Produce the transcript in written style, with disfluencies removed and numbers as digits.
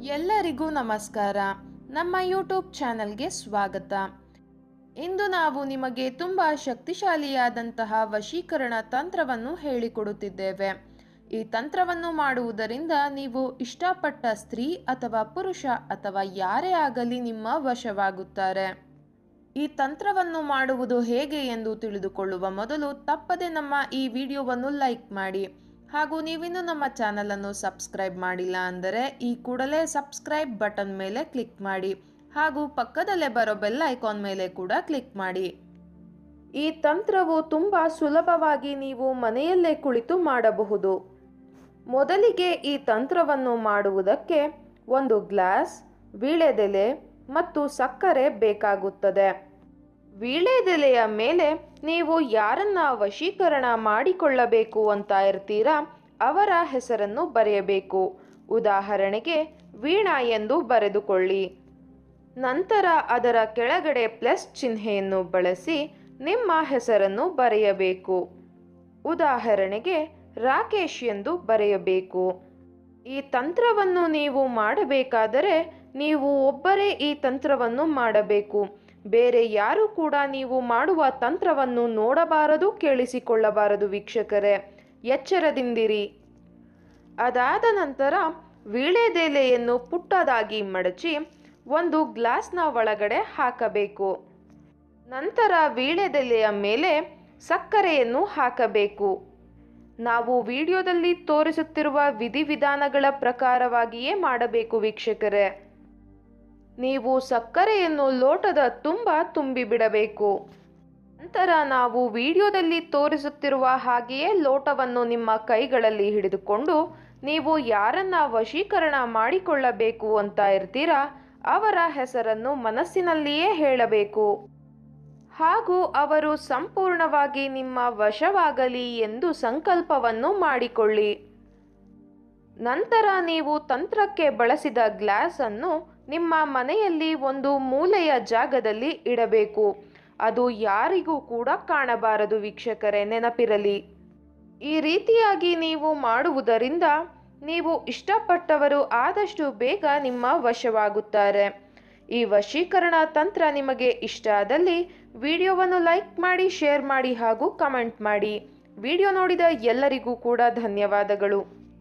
ಎಲ್ಲರಿಗೂ ನಮಸ್ಕಾರ. ನಮ್ಮ ಯೂಟ್ಯೂಬ್ ಚಾನೆಲ್ಗೆ ಸ್ವಾಗತ. ಇಂದು ನಾವು ನಿಮಗೆ ತುಂಬ ಶಕ್ತಿಶಾಲಿಯಾದಂತಹ ವಶೀಕರಣ ತಂತ್ರವನ್ನು ಹೇಳಿಕೊಡುತ್ತಿದ್ದೇವೆ. ಈ ತಂತ್ರವನ್ನು ಮಾಡುವುದರಿಂದ ನೀವು ಇಷ್ಟಪಟ್ಟ ಸ್ತ್ರೀ ಅಥವಾ ಪುರುಷ ಅಥವಾ ಯಾರೇ ಆಗಲಿ ನಿಮ್ಮ ವಶವಾಗುತ್ತಾರೆ. ಈ ತಂತ್ರವನ್ನು ಮಾಡುವುದು ಹೇಗೆ ಎಂದು ತಿಳಿದುಕೊಳ್ಳುವ ಮೊದಲು ತಪ್ಪದೆ ನಮ್ಮ ಈ ವಿಡಿಯೋವನ್ನು ಲೈಕ್ ಮಾಡಿ. ಹಾಗೂ ನೀವಿನ್ನೂ ನಮ್ಮ ಚಾನಲನ್ನು ಸಬ್ಸ್ಕ್ರೈಬ್ ಮಾಡಿಲ್ಲ ಅಂದರೆ ಈ ಕೂಡಲೇ ಸಬ್ಸ್ಕ್ರೈಬ್ ಬಟನ್ ಮೇಲೆ ಕ್ಲಿಕ್ ಮಾಡಿ ಹಾಗೂ ಪಕ್ಕದಲ್ಲೇ ಬರೋ ಬೆಲ್ ಐಕಾನ್ ಮೇಲೆ ಕೂಡ ಕ್ಲಿಕ್ ಮಾಡಿ. ಈ ತಂತ್ರವು ತುಂಬ ಸುಲಭವಾಗಿ ನೀವು ಮನೆಯಲ್ಲೇ ಕುಳಿತು ಮಾಡಬಹುದು. ಮೊದಲಿಗೆ ಈ ತಂತ್ರವನ್ನು ಮಾಡುವುದಕ್ಕೆ ಒಂದು ಗ್ಲಾಸ್, ವೀಳ್ಯದೆಲೆ ಮತ್ತು ಸಕ್ಕರೆ ಬೇಕಾಗುತ್ತದೆ. ವೀಳ್ಯದೆಲೆಯ ಮೇಲೆ ನೀವು ಯಾರನ್ನ ವಶೀಕರಣ ಮಾಡಿಕೊಳ್ಳಬೇಕು ಅಂತ ಇರ್ತೀರಾ ಅವರ ಹೆಸರನ್ನು ಬರೆಯಬೇಕು. ಉದಾಹರಣೆಗೆ ವೀಣಾ ಎಂದು ಬರೆದುಕೊಳ್ಳಿ. ನಂತರ ಅದರ ಕೆಳಗಡೆ ಪ್ಲಸ್ ಚಿಹ್ನೆಯನ್ನು ಬಳಸಿ ನಿಮ್ಮ ಹೆಸರನ್ನು ಬರೆಯಬೇಕು. ಉದಾಹರಣೆಗೆ ರಾಕೇಶ್ ಎಂದು ಬರೆಯಬೇಕು. ಈ ತಂತ್ರವನ್ನು ನೀವು ಮಾಡಬೇಕಾದರೆ ನೀವು ಒಬ್ಬರೇ ಈ ತಂತ್ರವನ್ನು ಮಾಡಬೇಕು. ಬೇರೆ ಯಾರು ಕೂಡ ನೀವು ಮಾಡುವ ತಂತ್ರವನ್ನು ನೋಡಬಾರದು, ಕೇಳಿಸಿಕೊಳ್ಳಬಾರದು ವೀಕ್ಷಕರೇ, ಎಚ್ಚರದಿಂದಿರಿ. ಅದಾದ ನಂತರ ವೀಳ್ಯದೆಲೆಯನ್ನು ಪುಟ್ಟದಾಗಿ ಮಡಚಿ ಒಂದು ಗ್ಲಾಸ್ನ ಒಳಗಡೆ ಹಾಕಬೇಕು. ನಂತರ ವೀಳ್ಯದೆಲೆಯ ಮೇಲೆ ಸಕ್ಕರೆಯನ್ನು ಹಾಕಬೇಕು. ನಾವು ವಿಡಿಯೋದಲ್ಲಿ ತೋರಿಸುತ್ತಿರುವ ವಿಧಿವಿಧಾನಗಳ ಪ್ರಕಾರವಾಗಿಯೇ ಮಾಡಬೇಕು ವೀಕ್ಷಕರೇ. ನೀವು ಸಕ್ಕರೆಯನ್ನು ಲೋಟದ ತುಂಬ ತುಂಬಿಬಿಡಬೇಕು. ನಂತರ ನಾವು ವಿಡಿಯೋದಲ್ಲಿ ತೋರಿಸುತ್ತಿರುವ ಹಾಗೆಯೇ ಲೋಟವನ್ನು ನಿಮ್ಮ ಕೈಗಳಲ್ಲಿ ಹಿಡಿದುಕೊಂಡು ನೀವು ಯಾರನ್ನ ವಶೀಕರಣ ಮಾಡಿಕೊಳ್ಳಬೇಕು ಅಂತ ಇರ್ತೀರಾ ಅವರ ಹೆಸರನ್ನು ಮನಸ್ಸಿನಲ್ಲಿಯೇ ಹೇಳಬೇಕು. ಹಾಗೂ ಅವರು ಸಂಪೂರ್ಣವಾಗಿ ನಿಮ್ಮ ವಶವಾಗಲಿ ಎಂದು ಸಂಕಲ್ಪವನ್ನು ಮಾಡಿಕೊಳ್ಳಿ. ನಂತರ ನೀವು ತಂತ್ರಕ್ಕೆ ಬಳಸಿದ ಗ್ಲಾಸ್ ಅನ್ನು ನಿಮ್ಮ ಮನೆಯಲ್ಲಿ ಒಂದು ಮೂಲೆಯ ಜಾಗದಲ್ಲಿ ಇಡಬೇಕು. ಅದು ಯಾರಿಗೂ ಕೂಡ ಕಾಣಬಾರದು ವೀಕ್ಷಕರೇ, ನೆನಪಿರಲಿ. ಈ ರೀತಿಯಾಗಿ ನೀವು ಮಾಡುವುದರಿಂದ ನೀವು ಇಷ್ಟಪಟ್ಟವರು ಆದಷ್ಟು ಬೇಗ ನಿಮ್ಮ ವಶವಾಗುತ್ತಾರೆ. ಈ ವಶೀಕರಣ ತಂತ್ರ ನಿಮಗೆ ಇಷ್ಟ ಆದಲ್ಲಿ ವಿಡಿಯೋವನ್ನು ಲೈಕ್ ಮಾಡಿ, ಶೇರ್ ಮಾಡಿ ಹಾಗೂ ಕಮೆಂಟ್ ಮಾಡಿ. ವಿಡಿಯೋ ನೋಡಿದ ಎಲ್ಲರಿಗೂ ಕೂಡ ಧನ್ಯವಾದಗಳು.